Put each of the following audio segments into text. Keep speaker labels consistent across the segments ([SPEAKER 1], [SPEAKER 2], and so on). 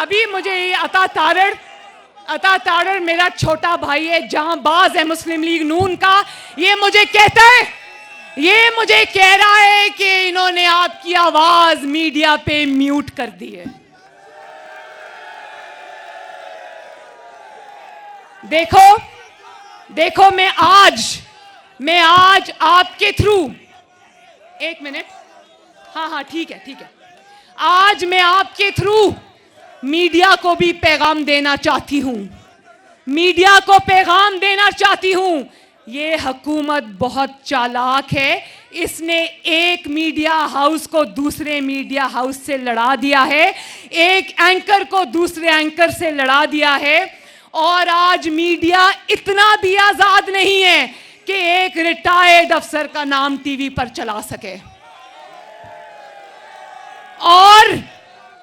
[SPEAKER 1] अभी मुझे ये अता तारड़ मेरा छोटा भाई है, जांबाज है मुस्लिम लीग नून का, ये मुझे कहता है, ये मुझे कह रहा है कि इन्होंने आपकी आवाज मीडिया पे म्यूट कर दी है। देखो मैं आज आपके थ्रू, एक मिनट, हाँ ठीक है, आज मैं आपके थ्रू मीडिया को भी पैगाम देना चाहती हूं, मीडिया को पैगाम देना चाहती हूं। ये हुकूमत बहुत चालाक है, इसने एक मीडिया हाउस को दूसरे मीडिया हाउस से लड़ा दिया है, एक एंकर को दूसरे एंकर से लड़ा दिया है, और आज मीडिया इतना भी आजाद नहीं है कि एक रिटायर्ड अफसर का नाम टीवी पर चला सके।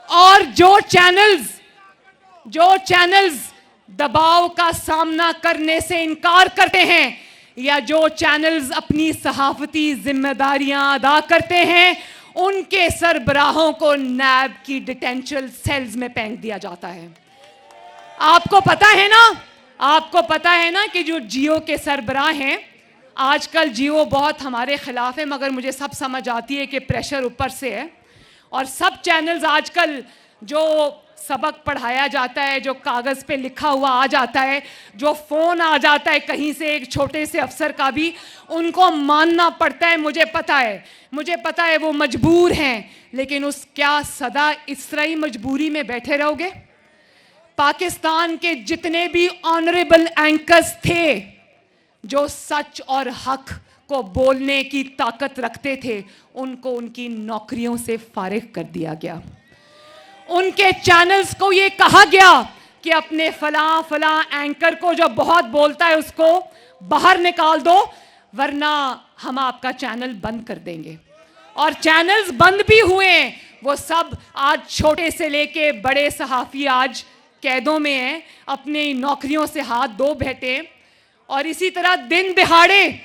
[SPEAKER 1] और जो चैनल्स दबाव का सामना करने से इनकार करते हैं, या जो चैनल्स अपनी सहाफती जिम्मेदारियां अदा करते हैं, उनके सरबराहों को नैब की डिटेंशन सेल्स में फेंक दिया जाता है। आपको पता है ना कि जो जियो के सरबराह हैं, आजकल जियो बहुत हमारे खिलाफ है, मगर मुझे सब समझ आती है कि प्रेशर ऊपर से है, और सब चैनल्स आजकल जो सबक पढ़ाया जाता है, जो कागज़ पे लिखा हुआ आ जाता है, जो फ़ोन आ जाता है कहीं से एक छोटे से अफसर का भी, उनको मानना पड़ता है। मुझे पता है वो मजबूर हैं, लेकिन उस क्या सदा इस तरह ही मजबूरी में बैठे रहोगे? पाकिस्तान के जितने भी ऑनरेबल एंकर्स थे, जो सच और हक को बोलने की ताकत रखते थे, उनको उनकी नौकरियों से फारिग कर दिया गया। उनके चैनल्स को ये कहा गया कि अपने फलां एंकर को जो बहुत बोलता है उसको बाहर निकाल दो, वरना हम आपका चैनल बंद कर देंगे। और चैनल्स बंद भी हुए। वो सब आज छोटे से लेके बड़े सहाफ़ी आज कैदों में हैं, अपनी नौकरियों से हाथ धो बैठे। और इसी तरह दिन दिहाड़े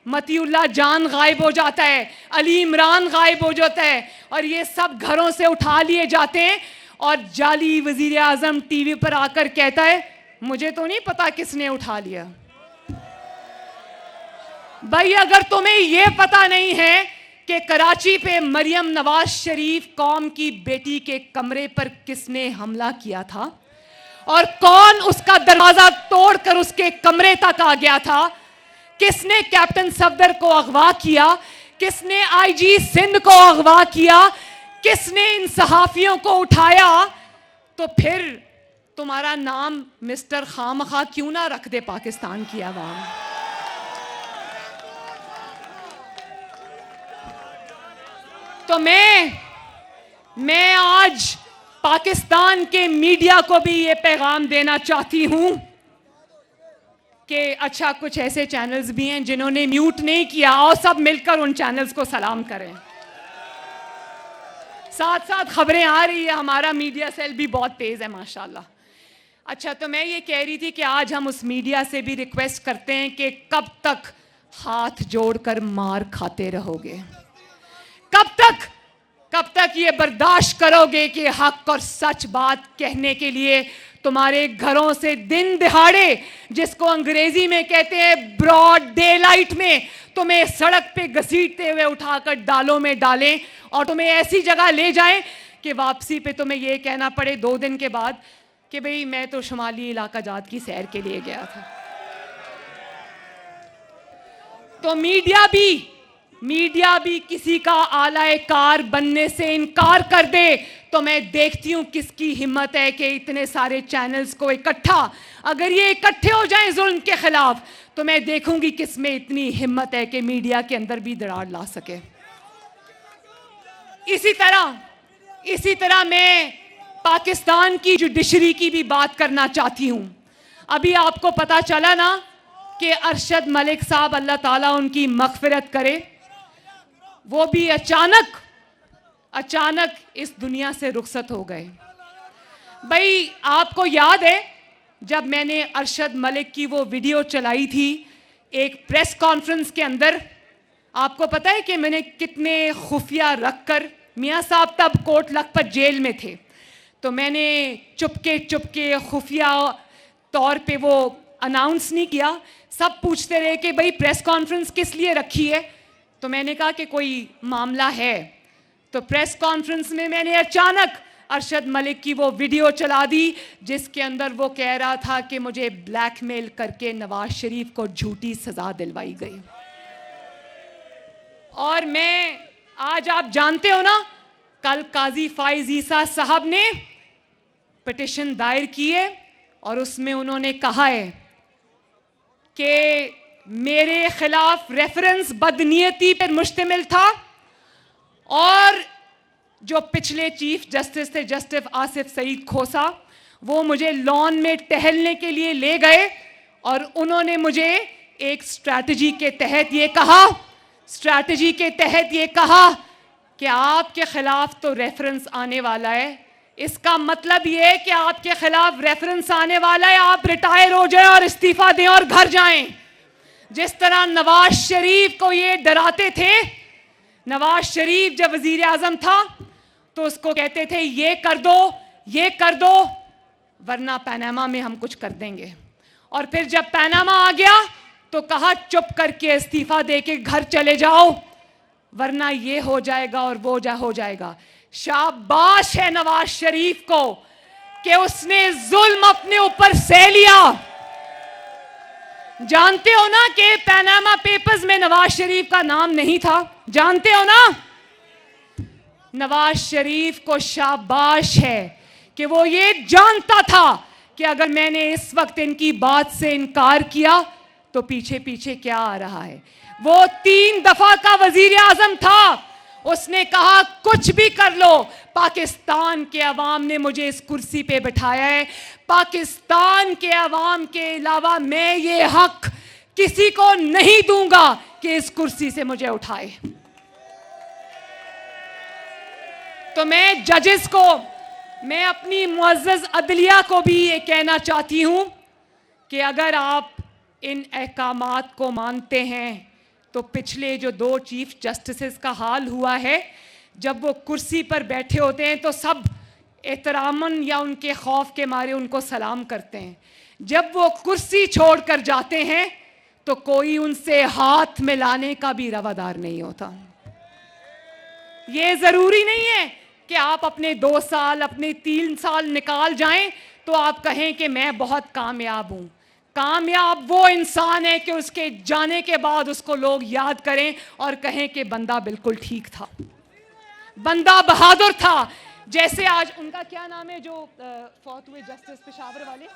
[SPEAKER 1] मतीउल्लाह जान गायब हो जाता है, अली इमरान गायब हो जाता है, और ये सब घरों से उठा लिए जाते हैं, और जाली वजीर आजम टीवी पर आकर कहता है मुझे तो नहीं पता किसने उठा लिया। भाई, अगर तुम्हें यह पता नहीं है कि कराची पे मरियम नवाज शरीफ कौम की बेटी के कमरे पर किसने हमला किया था, और कौन उसका दरवाजा तोड़कर उसके कमरे तक आ गया था, किसने कैप्टन सफदर को अगवा किया, किसने आईजी सिंध को अगवा किया, किसने इन सहाफियों को उठाया, तो फिर तुम्हारा नाम मिस्टर खामखा क्यों ना रख दे पाकिस्तान की आवाम। तो मैं आज पाकिस्तान के मीडिया को भी ये पैगाम देना चाहती हूं कि अच्छा, कुछ ऐसे चैनल्स भी हैं जिन्होंने म्यूट नहीं किया, और सब मिलकर उन चैनल्स को सलाम करें। साथ साथ खबरें आ रही है, हमारा मीडिया सेल भी बहुत तेज है माशाल्लाह। अच्छा, तो मैं ये कह रही थी कि आज हम उस मीडिया से भी रिक्वेस्ट करते हैं कि कब तक हाथ जोड़कर मार खाते रहोगे? कब तक ये बर्दाश्त करोगे कि हक और सच बात कहने के लिए तुम्हारे घरों से दिन दिहाड़े, जिसको अंग्रेजी में कहते हैं ब्रॉड डे लाइट में, तुम्हें सड़क पे घसीटते हुए उठाकर डालों में डालें, और तुम्हें ऐसी जगह ले जाएं कि वापसी पे तुम्हें यह कहना पड़े 2 दिन के बाद कि भाई मैं तो शुमाली इलाका जात की सैर के लिए गया था। तो मीडिया भी किसी का आलाए कार बनने से इनकार कर दे, तो मैं देखती हूं किसकी हिम्मत है कि इतने सारे चैनल्स को अगर ये इकट्ठे हो जाएं जुल्म के खिलाफ, तो मैं देखूंगी किसमें इतनी हिम्मत है कि मीडिया के अंदर भी दरार ला सके। इसी तरह मैं पाकिस्तान की जुडिशरी की भी बात करना चाहती हूं। अभी आपको पता चला ना कि अरशद मलिक साहब, अल्लाह ताला उनकी मगफिरत करे, वो भी अचानक इस दुनिया से रुखसत हो गए। भाई, आपको याद है जब मैंने अरशद मलिक की वो वीडियो चलाई थी एक प्रेस कॉन्फ्रेंस के अंदर, आपको पता है कि मैंने कितने खुफिया रखकर, मियाँ साहब तब कोट लखपत जेल में थे, तो मैंने चुपके चुपके खुफिया तौर पे वो अनाउंस नहीं किया। सब पूछते रहे कि भाई प्रेस कॉन्फ्रेंस किस लिए रखी है, तो मैंने कहा कि कोई मामला है। तो प्रेस कॉन्फ्रेंस में मैंने अचानक अरशद मलिक की वो वीडियो चला दी जिसके अंदर वो कह रहा था कि मुझे ब्लैकमेल करके नवाज शरीफ को झूठी सजा दिलवाई गई। और मैं आज, आप जानते हो ना, कल काजी फाइज ईसा साहब ने पिटिशन दायर की है और उसमें उन्होंने कहा है कि मेरे खिलाफ रेफरेंस बदनीयती पर मुश्तमिल था और जो पिछले चीफ जस्टिस थे जस्टिस आसिफ सईद खोसा, वो मुझे लॉन में टहलने के लिए ले गए और उन्होंने मुझे एक स्ट्रैटेजी के तहत ये कहा कि आपके खिलाफ तो रेफरेंस आने वाला है। इसका मतलब ये है कि आपके खिलाफ रेफरेंस आने वाला है, आप रिटायर हो जाएं और इस्तीफा दें और घर जाएं। जिस तरह नवाज शरीफ को ये डराते थे, नवाज शरीफ जब वजीर आजम था तो उसको कहते थे ये कर दो वरना पनामा में हम कुछ कर देंगे। और फिर जब पनामा आ गया तो कहा चुप करके इस्तीफा देके घर चले जाओ वरना ये हो जाएगा और वो हो जाएगा। शाबाश है नवाज शरीफ को कि उसने जुल्म अपने ऊपर सह लिया। जानते हो ना कि पनामा पेपर्स में नवाज शरीफ का नाम नहीं था, जानते हो ना? नवाज शरीफ को शाबाश है कि वो ये जानता था कि अगर मैंने इस वक्त इनकी बात से इनकार किया तो पीछे पीछे क्या आ रहा है। वो 3 दफा का वजीर आजम था, उसने कहा कुछ भी कर लो, पाकिस्तान के अवाम ने मुझे इस कुर्सी पे बिठाया है, पाकिस्तान के अवाम के अलावा मैं ये हक किसी को नहीं दूंगा कि इस कुर्सी से मुझे उठाए। तो मैं जजेस को, मैं अपनी मुअज़्ज़ज़ अदलिया को भी ये कहना चाहती हूं कि अगर आप इन अहकामात को मानते हैं तो पिछले जो 2 चीफ जस्टिसेस का हाल हुआ है, जब वो कुर्सी पर बैठे होते हैं तो सब एहतरामन या उनके खौफ के मारे उनको सलाम करते हैं, जब वो कुर्सी छोड़कर जाते हैं तो कोई उनसे हाथ मिलाने का भी रवादार नहीं होता। ये ज़रूरी नहीं है कि आप अपने 2 साल, अपने 3 साल निकाल जाएं तो आप कहें कि मैं बहुत कामयाब हूं। कामयाब वो इंसान है कि उसके जाने के बाद उसको लोग याद करें और कहें कि बंदा बिल्कुल ठीक था, बंदा बहादुर था। जैसे आज उनका क्या नाम है जो फौत हुए जस्टिस पेशावर वाले,